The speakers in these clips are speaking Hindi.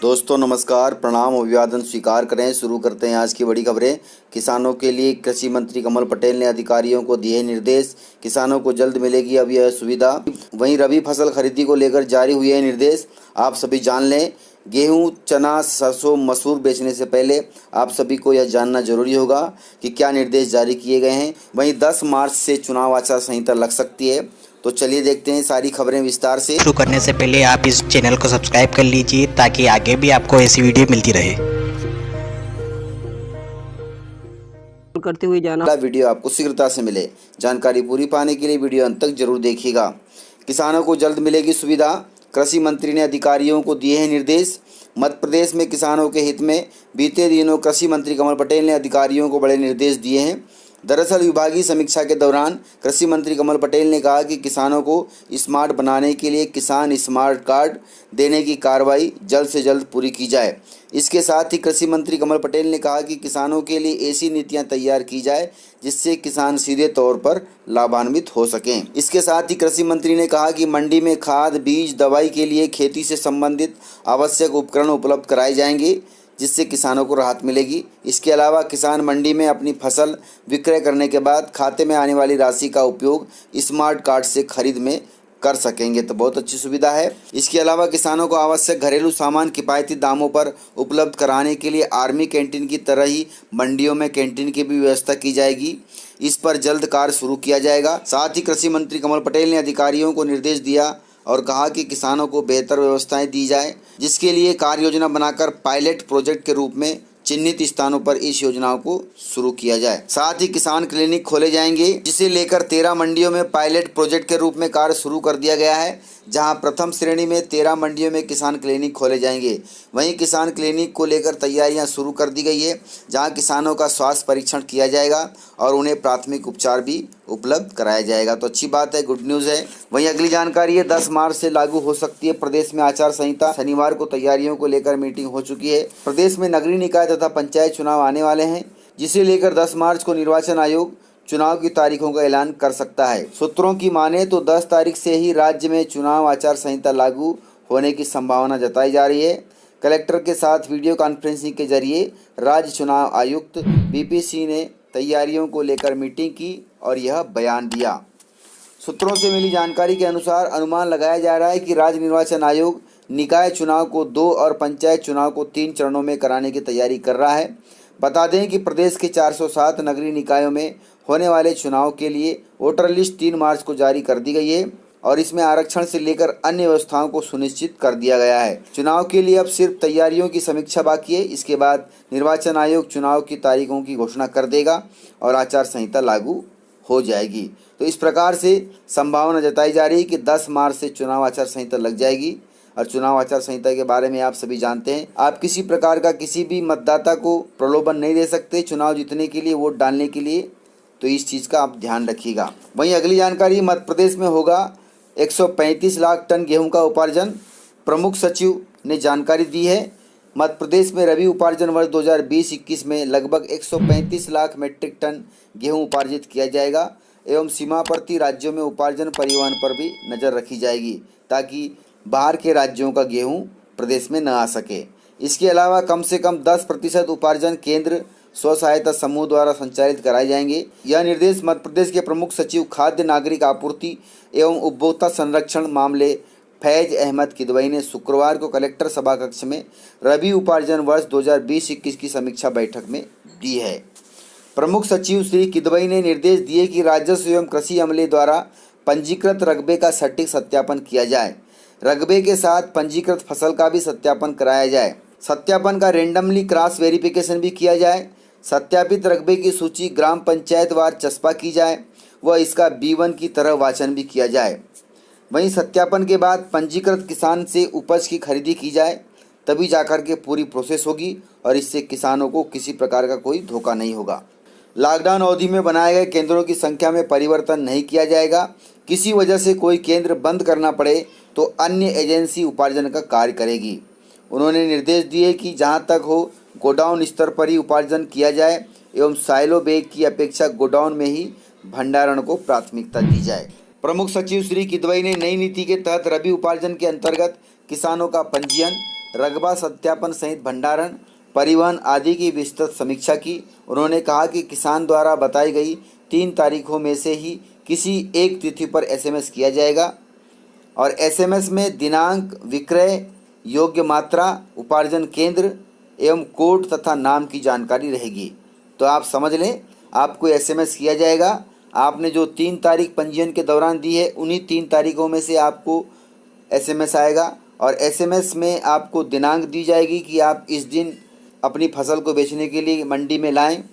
दोस्तों नमस्कार, प्रणाम, अभिवादन स्वीकार करें। शुरू करते हैं आज की बड़ी खबरें। किसानों के लिए कृषि मंत्री कमल पटेल ने अधिकारियों को दिए निर्देश। किसानों को जल्द मिलेगी अब यह सुविधा। वहीं रबी फसल खरीदी को लेकर जारी हुए हैं निर्देश, आप सभी जान लें। गेहूं, चना, सरसों, मसूर बेचने से पहले आप सभी को यह जानना जरूरी होगा कि क्या निर्देश जारी किए गए हैं। वहीं 10 मार्च से चुनाव आचार संहिता लग सकती है, तो चलिए देखते हैं सारी खबरें विस्तार से। शुरू करने से पहले आप इस चैनल को सब्सक्राइब कर लीजिए ताकि आगे भी आपको ऐसी वीडियो मिलती रहे। करते हुए जाना वीडियो आपको शीघ्रता से मिले। जानकारी पूरी पाने के लिए वीडियो अंत तक जरूर देखिएगा। किसानों को जल्द मिलेगी सुविधा, कृषि मंत्री ने अधिकारियों को दिए हैं निर्देश। मध्य प्रदेश में किसानों के हित में बीते दिनों कृषि मंत्री कमल पटेल ने अधिकारियों को बड़े निर्देश दिए हैं। दरअसल विभागीय समीक्षा के दौरान कृषि मंत्री कमल पटेल ने कहा कि किसानों को स्मार्ट बनाने के लिए किसान स्मार्ट कार्ड देने की कार्रवाई जल्द से जल्द पूरी की जाए। इसके साथ ही कृषि मंत्री कमल पटेल ने कहा कि किसानों के लिए ऐसी नीतियां तैयार की जाए जिससे किसान सीधे तौर पर लाभान्वित हो सकें। इसके साथ ही कृषि मंत्री ने कहा कि मंडी में खाद, बीज, दवाई के लिए खेती से संबंधित आवश्यक उपकरण उपलब्ध कराए जाएंगे जिससे किसानों को राहत मिलेगी। इसके अलावा किसान मंडी में अपनी फसल विक्रय करने के बाद खाते में आने वाली राशि का उपयोग स्मार्ट कार्ड से खरीद में कर सकेंगे, तो बहुत अच्छी सुविधा है। इसके अलावा किसानों को आवश्यक घरेलू सामान किफ़ायती दामों पर उपलब्ध कराने के लिए आर्मी कैंटीन की तरह ही मंडियों में कैंटीन की भी व्यवस्था की जाएगी। इस पर जल्द कार्य शुरू किया जाएगा। साथ ही कृषि मंत्री कमल पटेल ने अधिकारियों को निर्देश दिया और कहा कि किसानों को बेहतर व्यवस्थाएं दी जाए, जिसके लिए कार्य योजना बनाकर पायलट प्रोजेक्ट के रूप में चिन्हित स्थानों पर इस योजनाओं को शुरू किया जाए। साथ ही किसान क्लिनिक खोले जाएंगे, जिसे लेकर 13 मंडियों में पायलट प्रोजेक्ट के रूप में कार्य शुरू कर दिया गया है, जहां प्रथम श्रेणी में 13 मंडियों में किसान क्लिनिक खोले जाएंगे। वहीं किसान क्लिनिक को लेकर तैयारियां शुरू कर दी गई है, जहां किसानों का स्वास्थ्य परीक्षण किया जाएगा और उन्हें प्राथमिक उपचार भी उपलब्ध कराया जाएगा। तो अच्छी बात है, गुड न्यूज़ है। वहीं अगली जानकारी है, 10 मार्च से लागू हो सकती है प्रदेश में आचार संहिता। शनिवार को तैयारियों को लेकर मीटिंग हो चुकी है। प्रदेश में नगरीय निकाय तथा पंचायत चुनाव आने वाले हैं, जिसे लेकर 10 मार्च को निर्वाचन आयोग चुनाव की तारीखों का ऐलान कर सकता है। सूत्रों की माने तो 10 तारीख से ही राज्य में चुनाव आचार संहिता लागू होने की संभावना जताई जा रही है। कलेक्टर के साथ वीडियो कॉन्फ्रेंसिंग के जरिए राज्य चुनाव आयुक्त बीपी सिंह ने तैयारियों को लेकर मीटिंग की और यह बयान दिया। सूत्रों से मिली जानकारी के अनुसार अनुमान लगाया जा रहा है कि राज्य निर्वाचन आयोग निकाय चुनाव को 2 और पंचायत चुनाव को 3 चरणों में कराने की तैयारी कर रहा है। बता दें कि प्रदेश के 407 नगरीय निकायों में होने वाले चुनाव के लिए वोटर लिस्ट 3 मार्च को जारी कर दी गई है और इसमें आरक्षण से लेकर अन्य व्यवस्थाओं को सुनिश्चित कर दिया गया है। चुनाव के लिए अब सिर्फ तैयारियों की समीक्षा बाकी है। इसके बाद निर्वाचन आयोग चुनाव की तारीखों की घोषणा कर देगा और आचार संहिता लागू हो जाएगी। तो इस प्रकार से संभावना जताई जा रही है कि 10 मार्च से चुनाव आचार संहिता लग जाएगी। और चुनाव आचार संहिता के बारे में आप सभी जानते हैं, आप किसी प्रकार का किसी भी मतदाता को प्रलोभन नहीं दे सकते चुनाव जीतने के लिए, वोट डालने के लिए। तो इस चीज़ का आप ध्यान रखिएगा। वहीं अगली जानकारी, मध्य प्रदेश में होगा 135 लाख टन गेहूं का उपार्जन। प्रमुख सचिव ने जानकारी दी है। मध्य प्रदेश में रबी उपार्जन वर्ष 2020-21 में लगभग 135 लाख मीट्रिक टन गेहूं उपार्जित किया जाएगा एवं सीमावर्ती राज्यों में उपार्जन परिवहन पर भी नज़र रखी जाएगी ताकि बाहर के राज्यों का गेहूं प्रदेश में न आ सके। इसके अलावा कम से कम 10% उपार्जन केंद्र स्व सहायता समूह द्वारा संचालित कराए जाएंगे। यह निर्देश मध्य प्रदेश के प्रमुख सचिव खाद्य नागरिक आपूर्ति एवं उपभोक्ता संरक्षण मामले फैज अहमद किदवई ने शुक्रवार को कलेक्टर सभा कक्ष में रबी उपार्जन वर्ष 2020-21 की समीक्षा बैठक में दी है। प्रमुख सचिव श्री किदवई ने निर्देश दिए कि राजस्व एवं कृषि अमले द्वारा पंजीकृत रकबे का सटीक सत्यापन किया जाए। रकबे के साथ पंजीकृत फसल का भी सत्यापन कराया जाए। सत्यापन का रेंडमली क्रॉस वेरिफिकेशन भी किया जाए। सत्यापित रकबे की सूची ग्राम पंचायत वार चस्पा की जाए व इसका B1 की तरह वाचन भी किया जाए। वहीं सत्यापन के बाद पंजीकृत किसान से उपज की खरीदी की जाए, तभी जाकर के पूरी प्रोसेस होगी और इससे किसानों को किसी प्रकार का कोई धोखा नहीं होगा। लॉकडाउन अवधि में बनाए गए केंद्रों की संख्या में परिवर्तन नहीं किया जाएगा। किसी वजह से कोई केंद्र बंद करना पड़े तो अन्य एजेंसी उपार्जन का कार्य करेगी। उन्होंने निर्देश दिए कि जहां तक हो गोडाउन स्तर पर ही उपार्जन किया जाए एवं साइलो बैग की अपेक्षा गोडाउन में ही भंडारण को प्राथमिकता दी जाए। प्रमुख सचिव श्री किदवई ने नई नीति के तहत रबी उपार्जन के अंतर्गत किसानों का पंजीयन रकबा सत्यापन सहित भंडारण, परिवहन आदि की विस्तृत समीक्षा की। उन्होंने कहा कि किसान द्वारा बताई गई 3 तारीखों में से ही किसी एक तिथि पर एसएमएस किया जाएगा और एसएमएस में दिनांक, विक्रय योग्य मात्रा, उपार्जन केंद्र एवं कोड तथा नाम की जानकारी रहेगी। तो आप समझ लें, आपको एसएमएस किया जाएगा। आपने जो 3 तारीख पंजीयन के दौरान दी है, उन्हीं 3 तारीखों में से आपको एसएमएस आएगा और एसएमएस में आपको दिनांक दी जाएगी कि आप इस दिन अपनी फसल को बेचने के लिए मंडी में लाएं।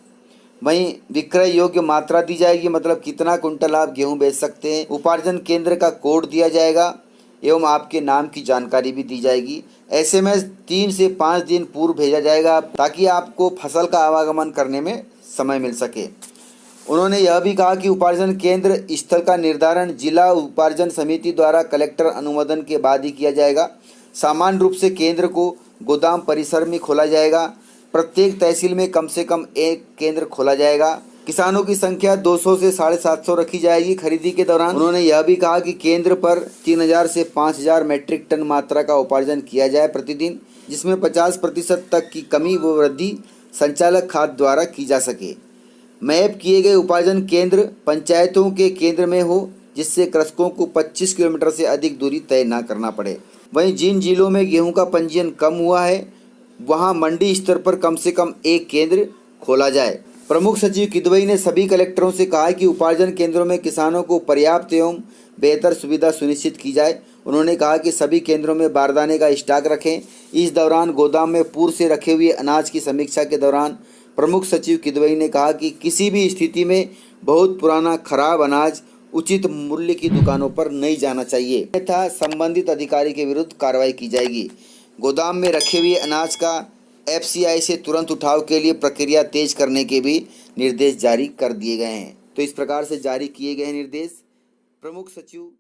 वहीं विक्रय योग्य मात्रा दी जाएगी, मतलब कितना कुंटल आप गेहूं बेच सकते हैं। उपार्जन केंद्र का कोड दिया जाएगा एवं आपके नाम की जानकारी भी दी जाएगी। एसएमएस 3 से 5 दिन पूर्व भेजा जाएगा ताकि आपको फसल का आवागमन करने में समय मिल सके। उन्होंने यह भी कहा कि उपार्जन केंद्र स्थल का निर्धारण जिला उपार्जन समिति द्वारा कलेक्टर अनुमोदन के बाद ही किया जाएगा। सामान्य रूप से केंद्र को गोदाम परिसर में खोला जाएगा। प्रत्येक तहसील में कम से कम एक केंद्र खोला जाएगा। किसानों की संख्या 200 से 750 रखी जाएगी खरीदी के दौरान। उन्होंने यह भी कहा कि केंद्र पर 3000 से 5000 मीट्रिक टन मात्रा का उपार्जन किया जाए प्रतिदिन, जिसमें 50% तक की कमी व वृद्धि संचालक खाद्य द्वारा की जा सके। मैप किए गए उपार्जन केंद्र पंचायतों के केंद्र में हो, जिससे कृषकों को 25 किलोमीटर से अधिक दूरी तय न करना पड़े। वहीं जिन जिलों में गेहूं का पंजीयन कम हुआ है, वहां मंडी स्तर पर कम से कम एक केंद्र खोला जाए। प्रमुख सचिव किदवई ने सभी कलेक्टरों से कहा कि उपार्जन केंद्रों में किसानों को पर्याप्त एवं बेहतर सुविधा सुनिश्चित की जाए। उन्होंने कहा कि सभी केंद्रों में बारदाने का स्टॉक रखें। इस दौरान गोदाम में पूर्व से रखे हुए अनाज की समीक्षा के दौरान प्रमुख सचिव किदवई ने कहा कि किसी भी स्थिति में बहुत पुराना खराब अनाज उचित मूल्य की दुकानों पर नहीं जाना चाहिए, तथा संबंधित अधिकारी के विरुद्ध कार्रवाई की जाएगी। गोदाम में रखे हुए अनाज का एफसीआई से तुरंत उठाव के लिए प्रक्रिया तेज करने के भी निर्देश जारी कर दिए गए हैं। तो इस प्रकार से जारी किए गए निर्देश प्रमुख सचिव